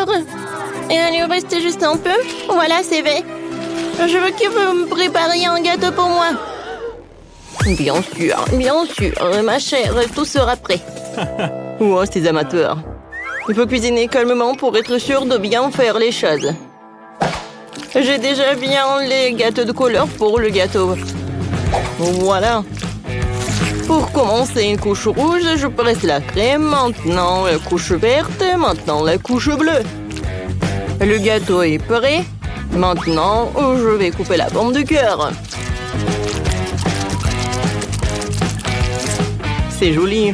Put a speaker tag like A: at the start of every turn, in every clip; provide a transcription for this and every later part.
A: beurre. Et il lui reste juste un peu. Voilà, c'est fait. Je veux que vous me prépariez un gâteau pour moi. Bien sûr, ma chère, tout sera prêt. Oh, ces amateurs. Il faut cuisiner calmement pour être sûr de bien faire les choses. J'ai déjà bien les gâteaux de couleur pour le gâteau. Voilà. Pour commencer une couche rouge, je presse la crème. Maintenant, la couche verte. Maintenant, la couche bleue. Le gâteau est prêt. Maintenant, je vais couper la pomme de cœur. C'est joli.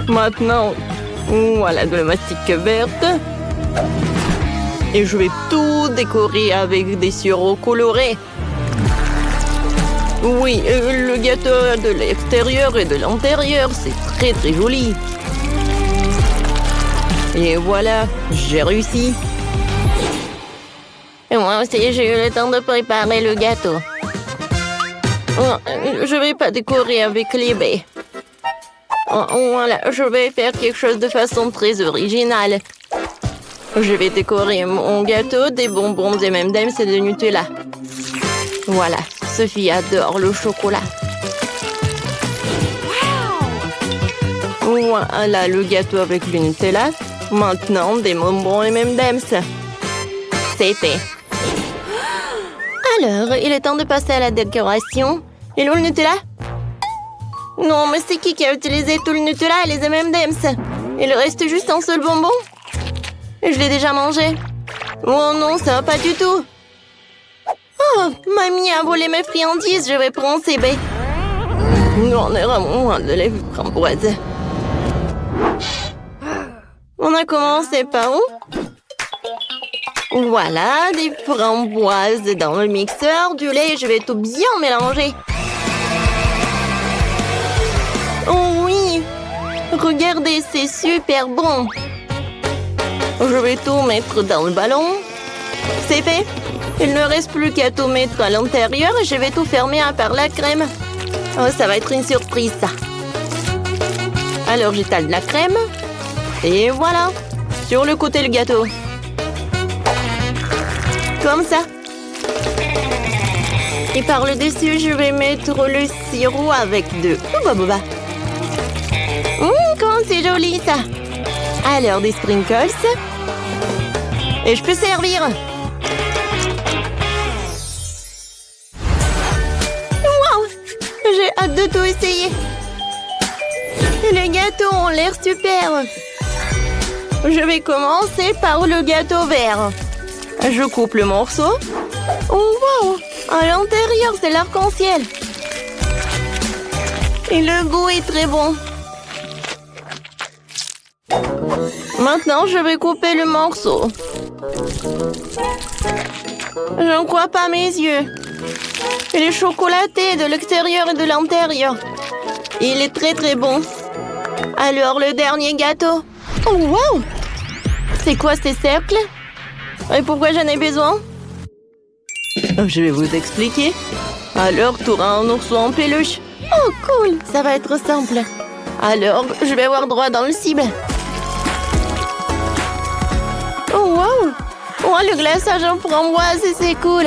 A: Maintenant, voilà de la mastic verte. Et je vais tout décorer avec des sirops colorés. Oui, le gâteau de l'extérieur et de l'intérieur, c'est très joli. Et voilà, j'ai réussi. Et moi aussi, j'ai eu le temps de préparer le gâteau. Je vais pas décorer avec les baies. Voilà, je vais faire quelque chose de façon très originale. Je vais décorer mon gâteau des bonbons des M&M's et de Nutella. Voilà, Sophie adore le chocolat. Voilà le gâteau avec le Nutella. Maintenant, des bonbons M&M's. C'est fait. Alors, il est temps de passer à la décoration. Et où le Nutella? Non, mais c'est qui a utilisé tout le Nutella et les M&M's? Il reste juste un seul bonbon? Je l'ai déjà mangé. Oh non, ça va pas du tout. Oh, mamie a volé mes friandises, je vais prendre ces baies. Non, on est vraiment loin de les framboises. On a commencé par où? Voilà, des framboises dans le mixeur, du lait, je vais tout bien mélanger. Oh oui, regardez, c'est super bon. Je vais tout mettre dans le ballon. C'est fait. Il ne reste plus qu'à tout mettre à l'intérieur et je vais tout fermer à part la crème. Oh, ça va être une surprise, ça. Alors, j'étale de la crème. Et voilà. Sur le côté, le gâteau. Comme ça. Et par le dessus, je vais mettre le sirop avec de Hubba-Bubba. Comment c'est joli, ça. Alors, des sprinkles. Et je peux servir. Wow! J'ai hâte de tout essayer. Les gâteaux ont l'air super. Je vais commencer par le gâteau vert. Je coupe le morceau. Oh, wow! À l'intérieur, c'est l'arc-en-ciel. Et le goût est très bon. Maintenant, je vais couper le morceau. Je ne crois pas mes yeux. Il est chocolaté de l'extérieur et de l'intérieur. Il est très bon. Alors, le dernier gâteau. Oh, wow! C'est quoi ces cercles? Et pourquoi j'en ai besoin? Je vais vous expliquer. Alors, tu auras un ourson en peluche. Oh, cool! Ça va être simple. Alors, je vais avoir droit dans le cible. Oh, wow! Oh, le glaçage en framboise, c'est cool!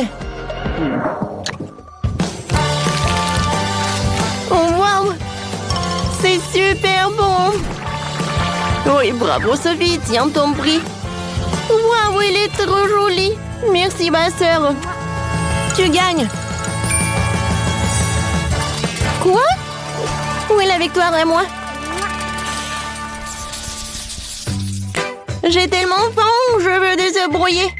A: Oh, wow! C'est super bon! Oui, bravo, Sophie, tiens ton prix! Wow, il est trop joli! Merci, ma sœur! Tu gagnes! Quoi? Où est la victoire à moi? J'ai tellement faim, je veux des œufs brouillés.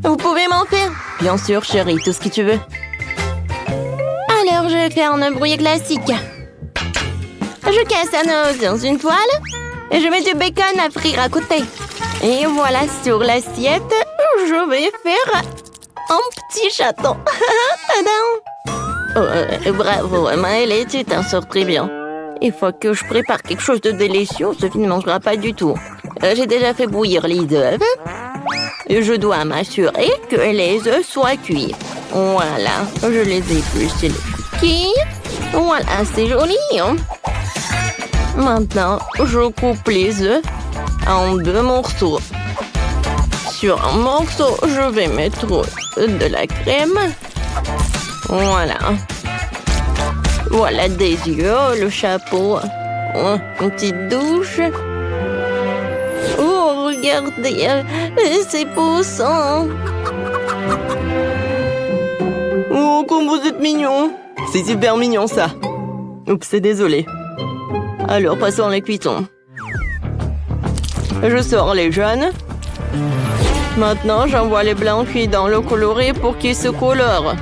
A: Vous pouvez m'en faire? Bien sûr, chérie, tout ce que tu veux. Alors, je vais faire un œuf brouillé classique. Je casse un œuf dans une poêle et je mets du bacon à frire à côté. Et voilà, sur l'assiette, je vais faire un petit chaton. Tadam! Bravo, Maëlle, tu t'en sors très bien. Il faut que je prépare quelque chose de délicieux, Sophie ne mangera pas du tout. J'ai déjà fait bouillir les œufs. Et je dois m'assurer que les œufs soient cuits. Voilà, je les épluche les cookies. Voilà, c'est joli. Hein? Maintenant, je coupe les œufs en 2 morceaux. Sur un morceau, je vais mettre de la crème. Voilà. Voilà des yeux, le chapeau. Une petite douche. Oh, regardez, c'est poussant. Oh, comme vous êtes mignon. C'est super mignon, ça. Oups, désolé. Alors, passons à la cuisson. Je sors les jaunes. Maintenant, j'envoie les blancs cuits dans l'eau colorée pour qu'ils se colorent.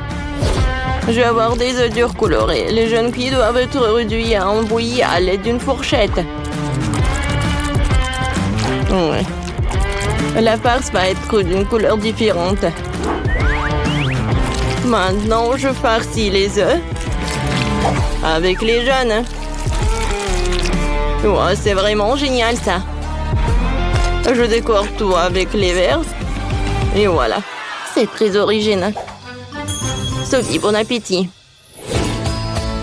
A: Je vais avoir des œufs durs colorés. Les jaunes cuits doivent être réduits en bouillie à l'aide d'une fourchette. Ouais. La farce va être d'une couleur différente. Maintenant, je farcis les œufs avec les jaunes. Ouais, c'est vraiment génial, ça. Je décore tout avec les verts. Et voilà. C'est très original. Sophie, bon appétit.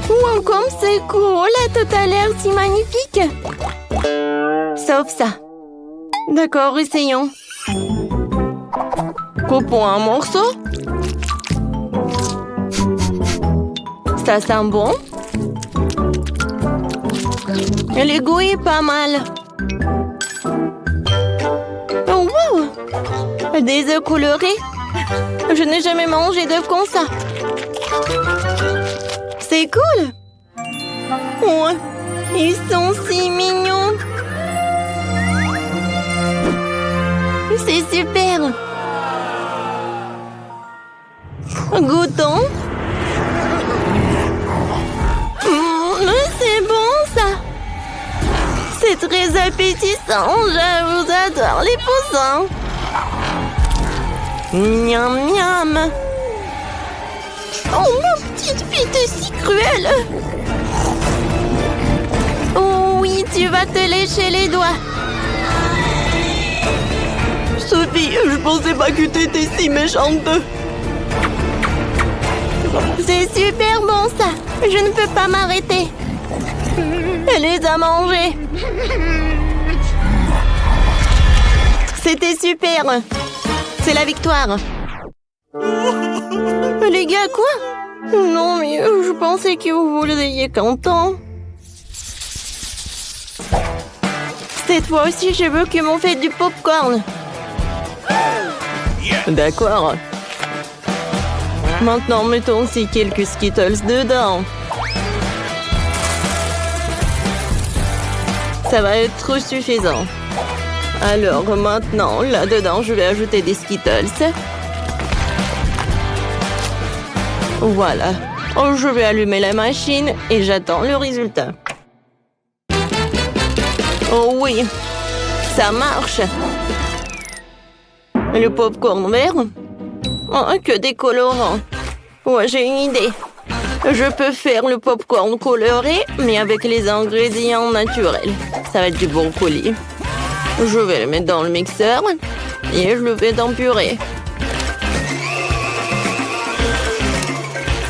A: Wow, comme c'est cool, tout a l'air si magnifique. Sauf ça. D'accord, essayons. Coupons un morceau. Ça sent bon. Et le goût est pas mal. Oh, wow! Des œufs colorés. Je n'ai jamais mangé d'œufs comme ça. C'est cool. Ouais, ils sont si mignons. C'est super. Goûtons. C'est bon, ça. C'est très appétissant. Je vous adore les poussins. Miam, miam. Oh, ma petite fille, t'es si cruelle. Oh oui, tu vas te lécher les doigts. Sophie, je pensais pas que t'étais si méchante. C'est super bon, ça. Je ne peux pas m'arrêter. Elle les a mangés. C'était super. C'est la victoire. Les gars, quoi? Non, mais je pensais que vous vouliez content. Cette fois aussi, je veux que m'en fait du popcorn. D'accord. Maintenant, mettons aussi quelques Skittles dedans. Ça va être suffisant. Alors maintenant, là-dedans, je vais ajouter des Skittles. Voilà. Oh, je vais allumer la machine et j'attends le résultat. Oh oui, ça marche. Le popcorn vert. Oh, que des colorants. Ouais, j'ai une idée. Je peux faire le popcorn coloré, mais avec les ingrédients naturels. Ça va être du brocoli. Je vais le mettre dans le mixeur et je le fais en purée.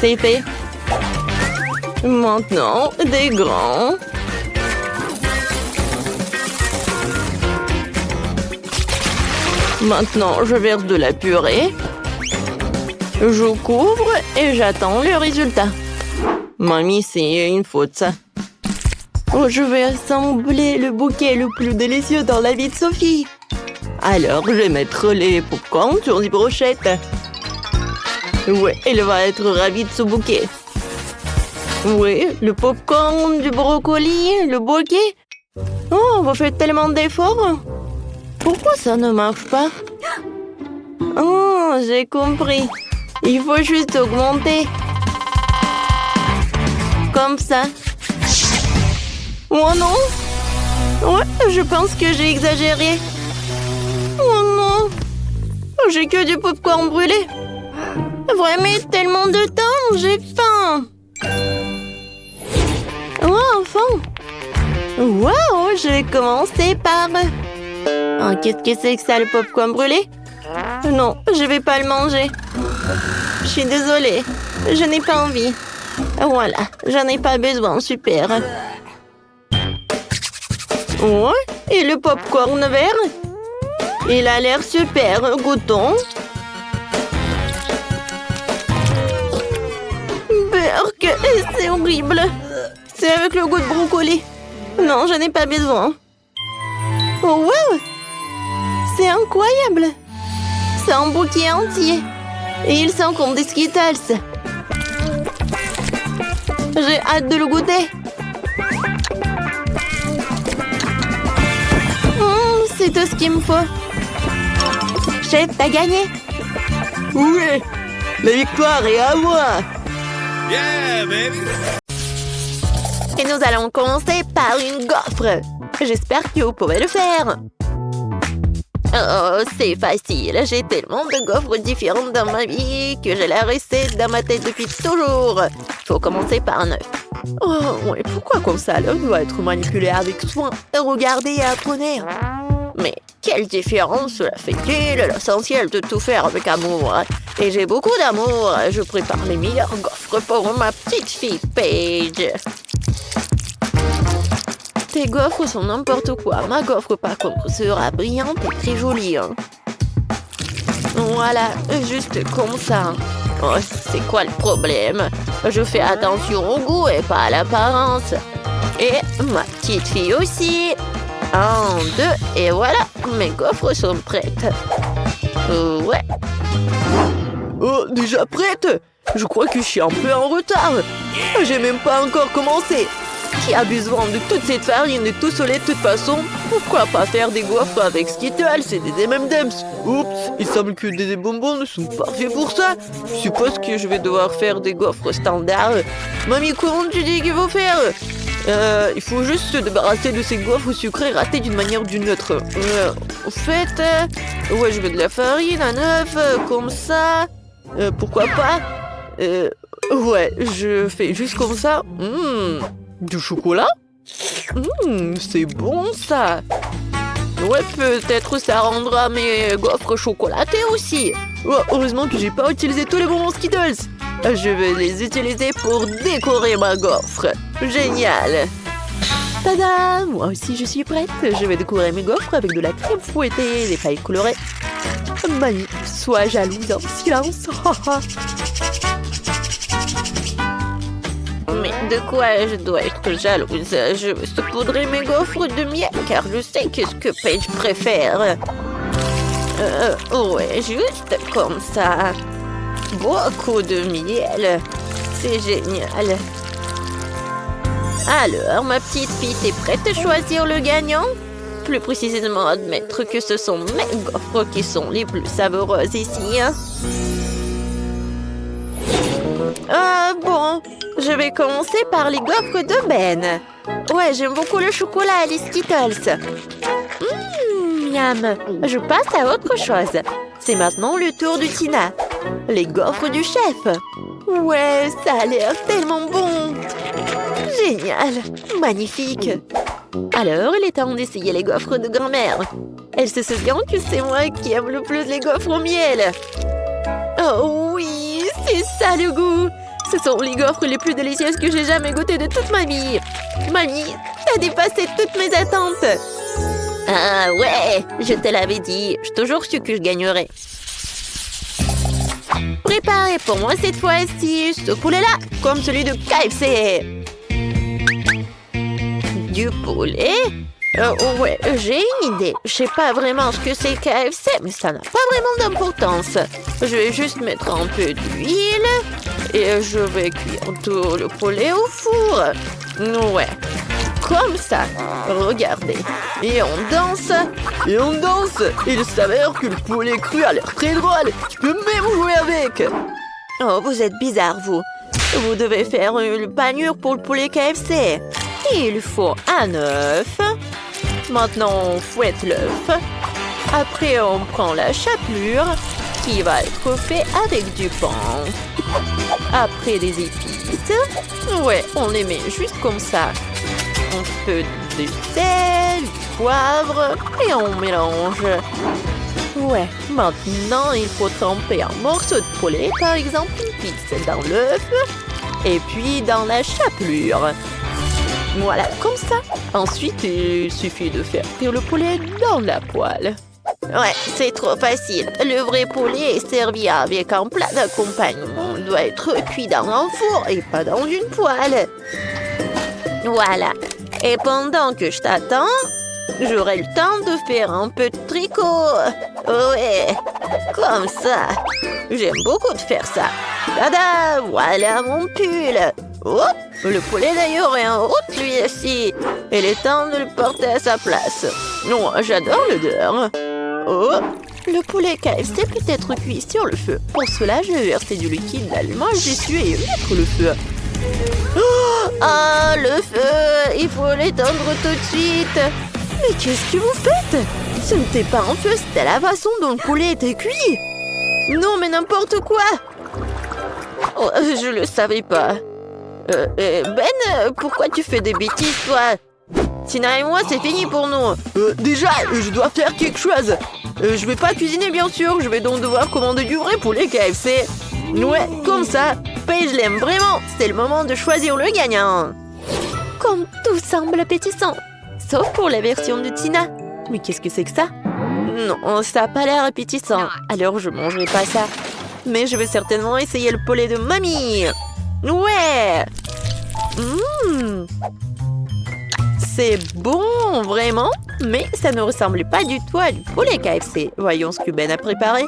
A: C'est fait. Maintenant, des grands. Maintenant, je verse de la purée. Je couvre et j'attends le résultat. Mamie, c'est une faute, ça. Oh, je vais assembler le bouquet le plus délicieux dans la vie de Sophie. Alors, je vais mettre les popcorn sur des brochettes. Ouais, elle va être ravie de ce bouquet. Oui, le popcorn, du brocoli, le bouquet. Oh, vous faites tellement d'efforts. Pourquoi ça ne marche pas? Oh, j'ai compris. Il faut juste augmenter. Comme ça. Oh non! Ouais, je pense que j'ai exagéré. Oh non! J'ai que du popcorn brûlé. Vraiment tellement de temps, j'ai faim. Oh, enfin! Wow, je vais commencer par... Oh, qu'est-ce que c'est que ça, le popcorn brûlé? Non, je vais pas le manger. Je suis désolée, je n'ai pas envie. Voilà, j'en ai pas besoin, super. Ouais, et le popcorn vert? Il a l'air super. Goûtons. Burk, c'est horrible. C'est avec le goût de brocoli. Non, je n'ai pas besoin. Oh, wow! C'est incroyable. C'est un bouquet entier. Et il sent comme des Skittles. J'ai hâte de le goûter. C'est tout ce qu'il me faut. Chef, t'as gagné.
B: Oui, la victoire est à moi.
C: Yeah, baby!
A: Et nous allons commencer par une gaufre. J'espère que vous pourrez le faire. Oh, c'est facile. J'ai tellement de gaufres différentes dans ma vie que j'ai la recette dans ma tête depuis toujours. Faut commencer par un œuf. Oh, ouais, pourquoi comme ça? L'œuf doit être manipulé avec soin. Regardez et apprenez. Mais quelle différence cela fait-il? L'essentiel de tout faire avec amour. Et j'ai beaucoup d'amour. Je prépare les meilleures gaufres pour ma petite fille Paige. Tes gaufres sont n'importe quoi. Ma gaufre, par contre, sera brillante et très jolie. Voilà, juste comme ça. Oh, c'est quoi le problème? Je fais attention au goût et pas à l'apparence. Et ma petite fille aussi. 1, 2, et voilà, mes gaufres sont prêtes. Ouais.
B: Oh, déjà prête? Je crois que je suis un peu en retard. J'ai même pas encore commencé. Qui a besoin de toute cette farine et tout ce lait de toute façon? Pourquoi pas faire des gaufres avec Skittles et des M&M's? Oups, il semble que des bonbons ne sont pas faits pour ça. Je suppose que je vais devoir faire des gaufres standards. Mamie, comment tu dis qu'il faut faire? Il faut juste se débarrasser de ces gaufres sucrées ratées d'une manière ou d'une autre. Au fait, ouais, je mets de la farine, un œuf, comme ça. Pourquoi pas? Ouais, je fais juste comme ça. Du chocolat? C'est bon ça. Ouais, peut-être ça rendra mes gaufres chocolatées aussi. Oh, heureusement que j'ai pas utilisé tous les bonbons Skittles. Je vais les utiliser pour décorer ma gaufre. Génial! Tada! Moi aussi, je suis prête. Je vais décorer mes gaufres avec de la crème fouettée et des pailles colorées. Mamie, sois jalouse en silence.
A: Mais de quoi je dois être jalouse? Je vais saupoudrer mes gaufres de miel car je sais qu'est-ce que Paige préfère. Ouais, juste comme ça. Beaucoup de miel. C'est génial. Alors, ma petite fille, t'es prête à choisir le gagnant? Plus précisément, admettre que ce sont mes gaufres qui sont les plus savoureuses ici. Bon, je vais commencer par les gaufres de Ben. Ouais, j'aime beaucoup le chocolat et les Skittles. Miam. Je passe à autre chose. C'est maintenant le tour de Tina. Les gaufres du chef. Ouais, ça a l'air tellement bon. Génial. Magnifique. Alors, il est temps d'essayer les gaufres de grand-mère. Elle se souvient que c'est moi qui aime le plus les gaufres au miel. Oh oui, c'est ça le goût. Ce sont les gaufres les plus délicieuses que j'ai jamais goûtées de toute ma vie. Mamie, t'as dépassé toutes mes attentes. Ah ouais, je te l'avais dit. J'ai toujours su que je gagnerais. Préparez pour moi cette fois-ci ce poulet-là, comme celui de KFC. Du poulet? Ouais, j'ai une idée. Je sais pas vraiment ce que c'est KFC, mais ça n'a pas vraiment d'importance. Je vais juste mettre un peu d'huile et je vais cuire tout le poulet au four. Ouais, comme ça. Regardez. Et on danse.
B: Et on danse. Il s'avère que le poulet cru a l'air très drôle. Tu peux même jouer avec.
A: Oh, vous êtes bizarre, vous. Vous devez faire une panure pour le poulet KFC. Il faut un œuf. Maintenant, on fouette l'œuf. Après, on prend la chapelure qui va être faite avec du pain. Après, des épices. Ouais, on les met juste comme ça. Un peu de sel, du poivre et on mélange. Ouais, maintenant, il faut tremper un morceau de poulet, par exemple une pizza dans l'œuf et puis dans la chapelure. Voilà, comme ça. Ensuite, il suffit de faire cuire le poulet dans la poêle. Ouais, c'est trop facile. Le vrai poulet est servi avec un plat d'accompagnement. Il doit être cuit dans un four et pas dans une poêle. Voilà. Et pendant que je t'attends, j'aurai le temps de faire un peu de tricot. Ouais, comme ça. J'aime beaucoup de faire ça. Tada, voilà mon pull. Oh, le poulet d'ailleurs est en route lui aussi. Il est temps de le porter à sa place. Non, j'adore l'odeur. Oh, le poulet KFC peut être cuit sur le feu. Pour cela, je vais verser du liquide d'allumage dessus et mettre le feu. Oh, ah, le feu! Il faut l'éteindre tout de suite. Mais qu'est-ce que vous faites? Ce n'était pas un feu, c'était la façon dont le poulet était cuit. Non, mais n'importe quoi. Oh, je le savais pas. Ben, pourquoi tu fais des bêtises, toi? Tina et moi, c'est fini pour nous.
B: Déjà, je dois faire quelque chose. Je vais pas cuisiner, bien sûr. Je vais donc devoir commander du vrai poulet KFC. Ouais, comme ça. Paige l'aime vraiment. C'est le moment de choisir le gagnant.
A: Comme tout semble appétissant. Sauf pour la version de Tina. Mais qu'est-ce que c'est que ça? Non, ça n'a pas l'air appétissant. Alors je mangerai pas ça. Mais je vais certainement essayer le poulet de mamie. Ouais.
B: C'est bon, vraiment. Mais ça ne ressemble pas du tout à du poulet KFC. Voyons ce que Ben a préparé.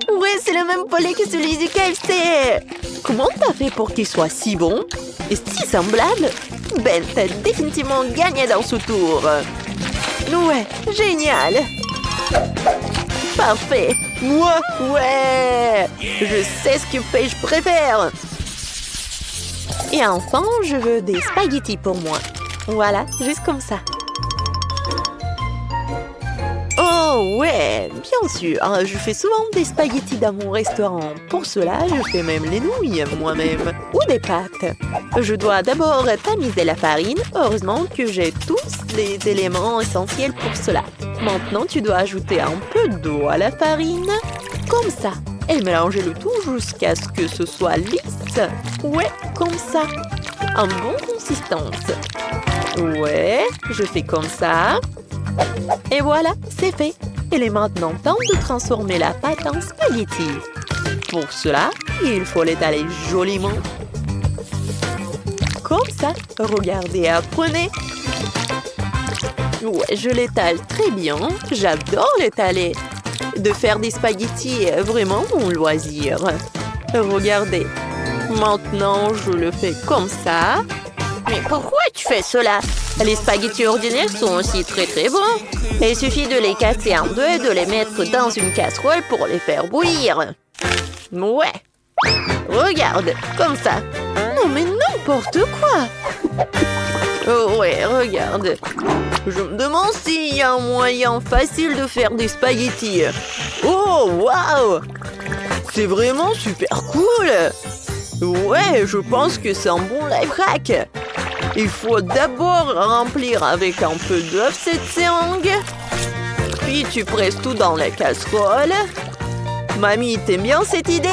A: Ouais, c'est le même poulet que celui du KFC.
B: Comment t'as fait pour qu'il soit si bon et si semblable?
A: Ben, t'as définitivement gagné dans ce tour.
B: Ouais, génial.
A: Parfait.
B: Moi,
A: ouais. Je sais ce que Paige préfère.
B: Et enfin, je veux des spaghettis pour moi. Voilà, juste comme ça. Oh ouais, bien sûr. Je fais souvent des spaghettis dans mon restaurant. Pour cela, je fais même les nouilles moi-même. Ou des pâtes. Je dois d'abord tamiser la farine. Heureusement que j'ai tous les éléments essentiels pour cela. Maintenant, tu dois ajouter un peu d'eau à la farine. Comme ça. Et mélanger le tout jusqu'à ce que ce soit lisse. Ouais, comme ça. En bonne consistance. Ouais, je fais comme ça. Et voilà, c'est fait. Il est maintenant temps de transformer la pâte en spaghetti. Pour cela, il faut l'étaler joliment. Comme ça. Regardez, apprenez. Ouais, je l'étale très bien. J'adore l'étaler. De faire des spaghettis est vraiment mon loisir. Regardez. Maintenant, je le fais comme ça.
A: Mais pourquoi tu fais cela? Les spaghettis ordinaires sont aussi très très bons. Il suffit de les casser en deux et de les mettre dans une casserole pour les faire bouillir. Ouais. Regarde, comme ça.
B: Non mais n'importe quoi. Oh ouais, regarde. Je me demande s'il y a un moyen facile de faire des spaghettis. Oh, waouh! C'est vraiment super cool. Ouais, je pense que c'est un bon life hack. Il faut d'abord remplir avec un peu d'œuf cette seringue. Puis tu presses tout dans la casserole. Mamie, t'aimes bien cette idée?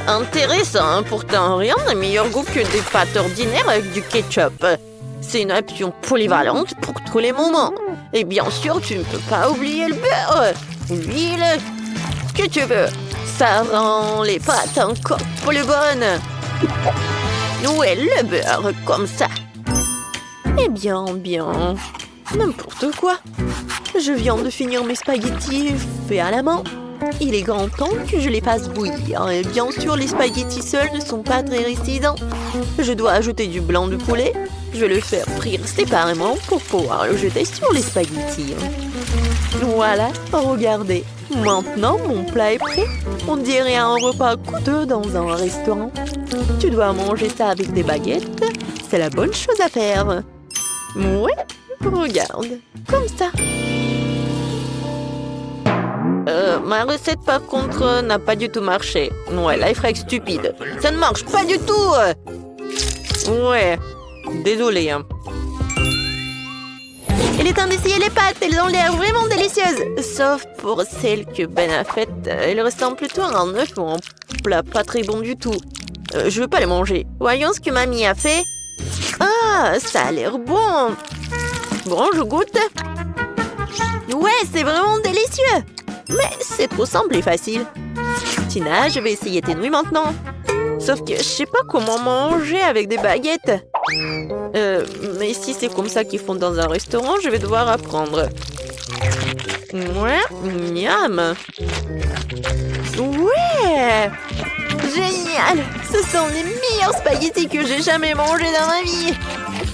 A: Intéressant. Pourtant, rien n'a meilleur goût que des pâtes ordinaires avec du ketchup. C'est une option polyvalente pour tous les moments. Et bien sûr, tu ne peux pas oublier le beurre, l'huile, ce que tu veux. Ça rend les pâtes encore plus bonnes. Ouais, le beurre, comme ça.
B: Eh bien, n'importe quoi. Je viens de finir mes spaghettis faits à la main. Il est grand temps que je les fasse bouillir. Et bien sûr, les spaghettis seuls ne sont pas très récidents. Je dois ajouter du blanc de poulet. Je vais le faire frire séparément pour pouvoir le jeter sur les spaghettis. Voilà, regardez. Maintenant, mon plat est prêt. On dirait un repas coûteux dans un restaurant. Tu dois manger ça avec des baguettes. C'est la bonne chose à faire. Ouais, regarde, comme ça.
A: Ma recette, par contre, n'a pas du tout marché. Ouais, life hack stupide. Ça ne marche pas du tout.
B: Ouais, désolé.
A: Il est temps d'essayer les pâtes. Elles ont l'air vraiment délicieuses. Sauf pour celles que Ben a faites. Elles ressemblent plutôt à un œuf ou un plat pas très bon du tout. Je veux pas les manger. Voyons ce que mamie a fait. Ah, ça a l'air bon. Bon, je goûte.
B: Ouais, c'est vraiment délicieux. Mais c'est trop simple et facile. Tina, je vais essayer tes nouilles maintenant. Sauf que je sais pas comment manger avec des baguettes. Mais si c'est comme ça qu'ils font dans un restaurant, je vais devoir apprendre. Ouais, miam. Ouais, génial. Ce sont les meilleurs spaghettis que j'ai jamais mangés dans ma vie.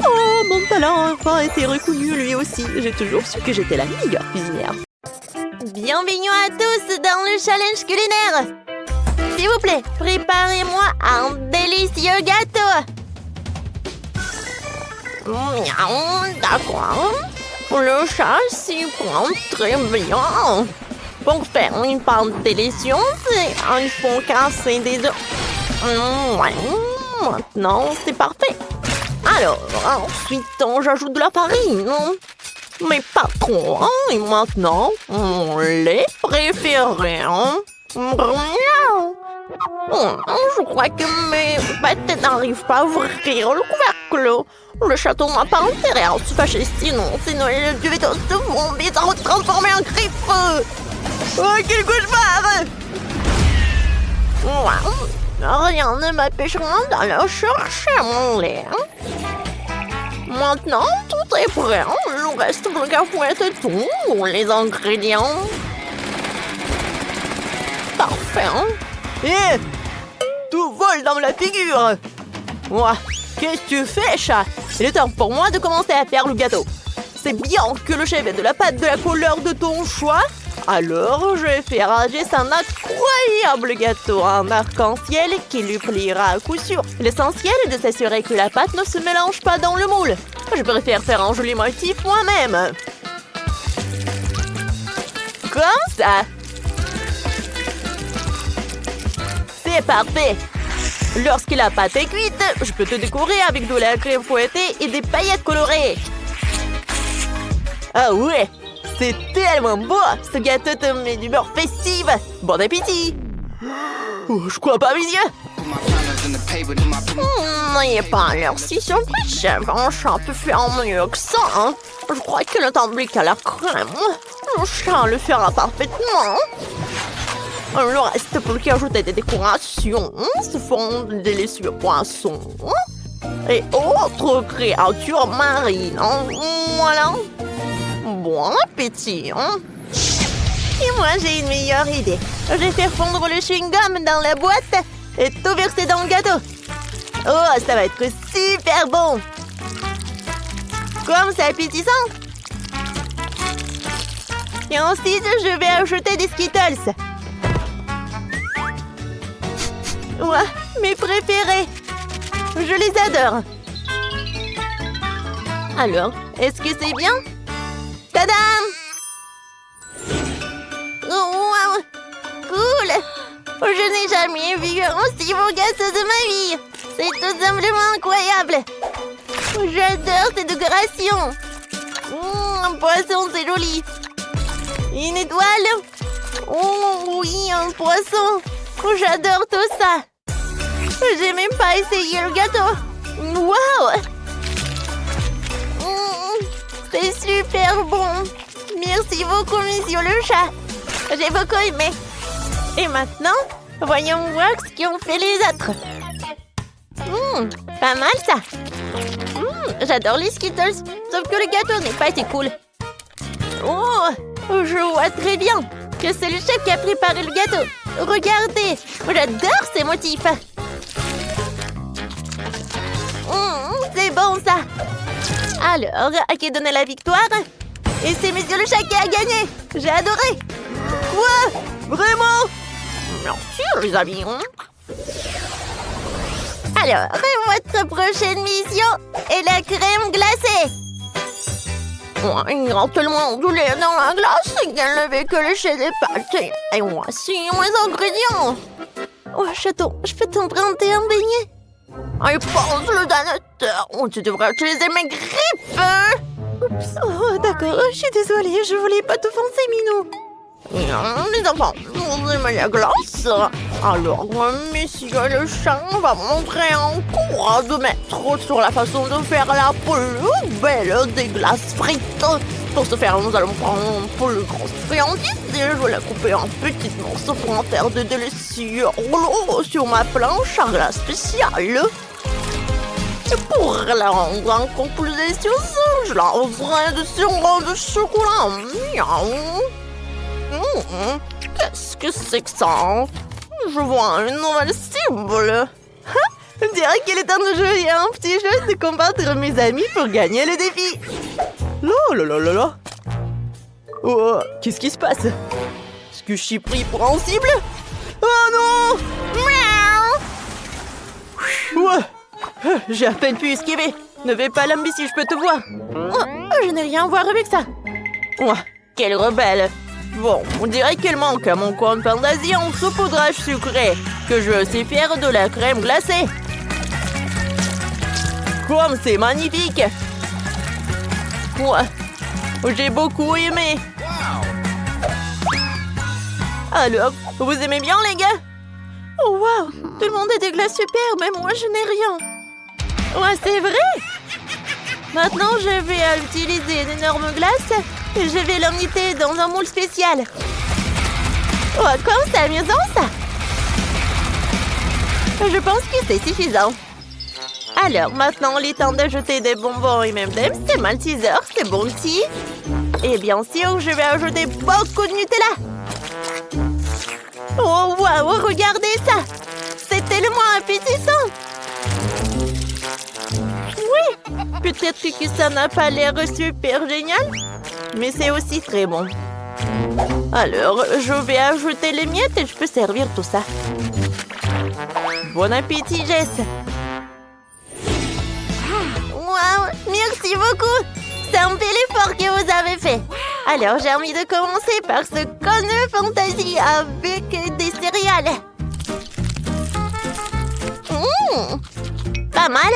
B: Oh, mon talent a enfin été reconnu lui aussi. J'ai toujours su que j'étais la meilleure cuisinière.
A: Bienvenue à tous dans le challenge culinaire. S'il vous plaît, préparez-moi un délicieux gâteau. D'accord. Le chat s'y prend très bien. Pour faire une pâte délicieuse, il faut casser des œufs. Maintenant, c'est parfait. Alors, ensuite, j'ajoute de la farine. Mais pas trop. Et maintenant, mon lait préféré. Je crois que mes pâtes n'arrivent pas à ouvrir le couvercle. Le château n'a pas intérêt à se fâcher, sinon les duvetos vont vite se transformer en griffe. Oh, quel cauchemar! Rien ne m'empêchera d'aller chercher mon lait. Maintenant, tout est prêt. Il reste plus qu'à fouetter tous les ingrédients. Parfait.
B: Hé! Tout vole dans la figure! Ouah, qu'est-ce que tu fais, chat? Il est temps pour moi de commencer à faire le gâteau. C'est bien que le chef ait de la pâte de la couleur de ton choix. Alors, je vais faire agir un incroyable gâteau en arc-en-ciel qui lui plaira à coup sûr. L'essentiel est de s'assurer que la pâte ne se mélange pas dans le moule. Je préfère faire un joli motif moi-même. Comme ça. C'est parfait. Lorsque la pâte est cuite, je peux te décorer avec de la crème fouettée et des paillettes colorées. Ah ouais, c'est tellement beau. Ce gâteau te met d'humeur festive. Bon appétit. Oh, je crois pas mes yeux.
A: N'ayez pas l'air si surpris, chef. Un chat peut faire mieux que ça. Je crois que le temps à la crème. Le chat le fera parfaitement. Il ne reste plus qu'à ajouter des décorations, ce fond de délicieux poissons et autres créatures marines. Voilà. Bon appétit. Et moi, j'ai une meilleure idée. Je vais faire fondre le chewing-gum dans la boîte et tout verser dans le gâteau. Oh, ça va être super bon. Comme c'est appétissant. Et ensuite, je vais ajouter des Skittles. Ouais, mes préférés. Je les adore. Alors, est-ce que c'est bien? Tadam! Wow! Cool! Je n'ai jamais vu un si beau gâteau de ma vie. C'est tout simplement incroyable. J'adore ces décorations. Un poisson, c'est joli. Une étoile. Oh oui, un poisson. J'adore tout ça. J'ai même pas essayé le gâteau. Wow! C'est super bon. Merci beaucoup, monsieur le chat. J'ai beaucoup aimé. Et maintenant, voyons voir ce qu'ont fait les autres. Pas mal ça. J'adore les Skittles, sauf que le gâteau n'est pas été cool. Oh, je vois très bien que c'est le chef qui a préparé le gâteau. Regardez, j'adore ces motifs. C'est bon ça. Alors, à qui donner la victoire? Et c'est monsieur le chat qui a gagné. J'ai adoré. Quoi? Vraiment? Merci les amis. Alors, votre prochaine mission est la crème glacée. Il y a tellement de lait dans la glace qu'elle ne fait que lécher des pâtes. Et voici mes ingrédients. Oh, chaton, je peux t'emprunter un beignet? Il pense le danateur. Tu devrais utiliser mes griffes. Oups. Oh, d'accord, je suis désolée. Je voulais pas t'offenser, Minou. Les enfants, vous aimez la glace? Alors, monsieur le chat va montrer un cours de maître sur la façon de faire la plus belle des glaces frites. Pour ce faire, nous allons prendre une plus grosse friandise et je vais la couper en petits morceaux pour en faire de délicieux rouleaux sur ma planche à glace spéciale. Et pour la rendre encore plus délicieuse, je la rosserai de sirop de chocolat. Miaou. Qu'est-ce que c'est que ça? Je vois une nouvelle cible. On dirait qu'il est temps de jouer à un petit jeu de combattre mes amis pour gagner le défi.
B: Là, là, là, là, là. Oh, qu'est-ce qui se passe? Est-ce que je suis pris pour un cible? Oh non!
A: Miaou.
B: Ouais. J'ai à peine pu esquiver. Ne vais pas l'ambitieux, je peux te voir.
A: Oh, je n'ai rien à voir avec ça.
B: Ouais.
A: Quelle rebelle.
B: Bon, on dirait qu'elle manque à mon coin de fantaisie en saupoudrage sucré. Que je sais faire de la crème glacée. Comme c'est magnifique! Ouais, j'ai beaucoup aimé. Alors, vous aimez bien les gars?
A: Oh wow, tout le monde a des glaces super, mais moi je n'ai rien. Ouais, c'est vrai. Maintenant, je vais utiliser une énorme glace et je vais l'emmener dans un moule spécial. Oh, comme c'est amusant ça. Je pense que c'est suffisant. Alors, maintenant, il est temps d'ajouter des bonbons et même des Maltesers, c'est bon petit. Et bien sûr, je vais ajouter beaucoup de Nutella. Oh, waouh, regardez ça. C'est tellement appétissant. Oui, peut-être que ça n'a pas l'air super génial, mais c'est aussi très bon. Alors, je vais ajouter les miettes et je peux servir tout ça. Bon appétit, Jess. Wow, merci beaucoup. C'est un bel effort que vous avez fait. Alors, j'ai envie de commencer par ce conne fantaisie avec des céréales. Pas mal,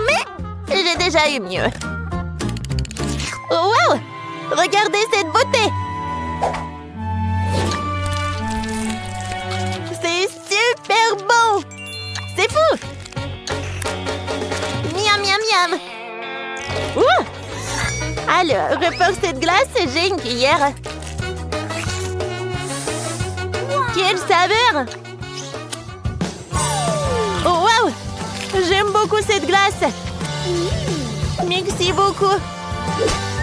A: mais j'ai déjà eu mieux. Wow, regardez cette beauté. C'est super beau. C'est fou. Miam, miam, miam. Ouh. Alors, pour cette glace, j'ai une cuillère. Quelle saveur! Oh, wow! J'aime beaucoup cette glace. Merci beaucoup.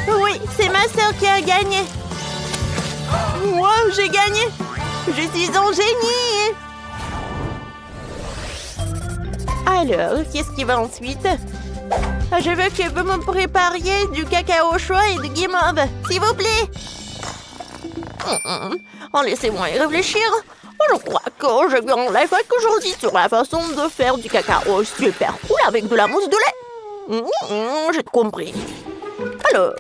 A: Oui, c'est ma sœur qui a gagné. Wow, j'ai gagné. Je suis un génie. Alors, qu'est-ce qui va ensuite? Je veux que vous me prépariez du cacao chaud et du guimauve, s'il vous plaît. Laissez-moi y réfléchir. Je crois que je gagne aujourd'hui sur la façon de faire du cacao super cool avec de la mousse de lait. J'ai compris. Alors,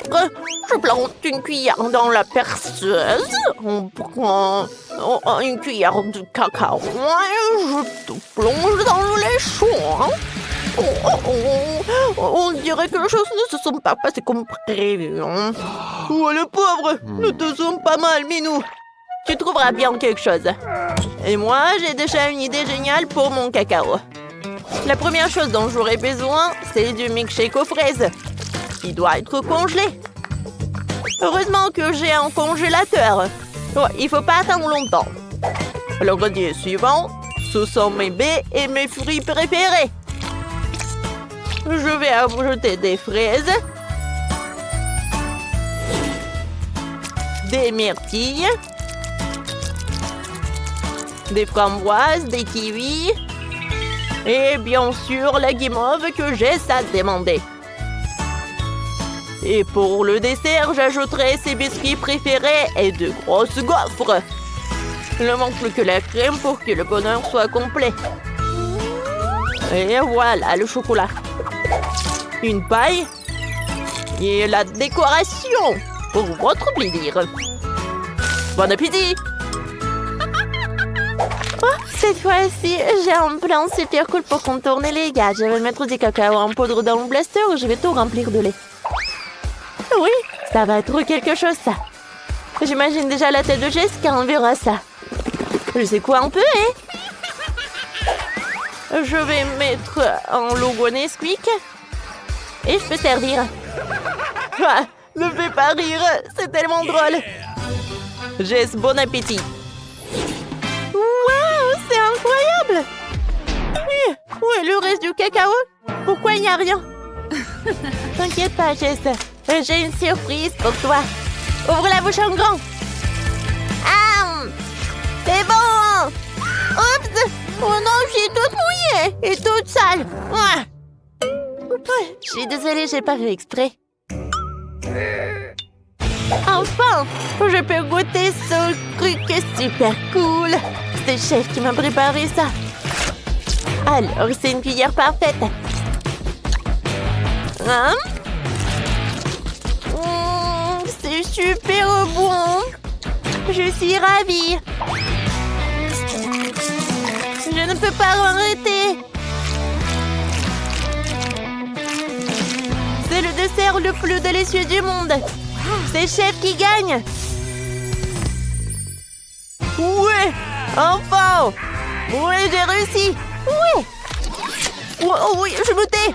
A: je plante une cuillère dans la perceuse. On prend une cuillère de cacao et je tout plonge dans le lait chaud. On dirait que les choses ne se sont pas passées comme prévu.
B: Oh, le pauvre, nous te sommes pas mal, Minou.
A: Tu trouveras bien quelque chose.
B: Et moi, j'ai déjà une idée géniale pour mon cacao.
A: La première chose dont j'aurai besoin, c'est du milkshake aux fraises. Il doit être congelé. Heureusement que j'ai un congélateur. Ouais, il faut pas attendre longtemps.
B: L'ingrédient suivant, ce sont mes baies et mes fruits préférés.
A: Je vais ajouter des fraises,
B: des myrtilles, des framboises, des kiwis et bien sûr la guimauve que j'ai ça demandé. Et pour le dessert, j'ajouterai ses biscuits préférés et de grosses gaufres. Il ne manque plus que la crème pour que le bonheur soit complet. Et voilà le chocolat. Une paille et la décoration pour votre plaisir. Bon appétit!
A: Oh, cette fois-ci, j'ai un plan super cool pour contourner les gars. Je vais mettre du cacao en poudre dans le blaster et je vais tout remplir de lait. Oui, ça va être quelque chose, ça. J'imagine déjà la tête de Jess quand on verra ça. Je sais quoi un peu, hein? Je vais mettre un logo Nesquik et je peux servir.
B: Ah, Ne fais pas rire, c'est tellement drôle. Jess, bon appétit.
A: Waouh, c'est incroyable! Où est le reste du cacao? Pourquoi il n'y a rien? T'inquiète pas, Jess. J'ai une surprise pour toi. Ouvre la bouche en grand. Ah, c'est bon! Oups! Oh non, je suis toute mouillée et toute sale. Ah. Je suis désolée, j'ai pas fait exprès. Enfin, je peux goûter ce truc super cool. C'est le chef qui m'a préparé ça. Alors, c'est une cuillère parfaite. Hein? C'est super bon. Je suis ravie. Je ne peux pas arrêter. C'est le dessert le plus délicieux du monde. C'est chef qui gagne.
B: Ouais, enfin.
A: Ouais, j'ai réussi. Ouais.
B: Oh, oui, je me tais.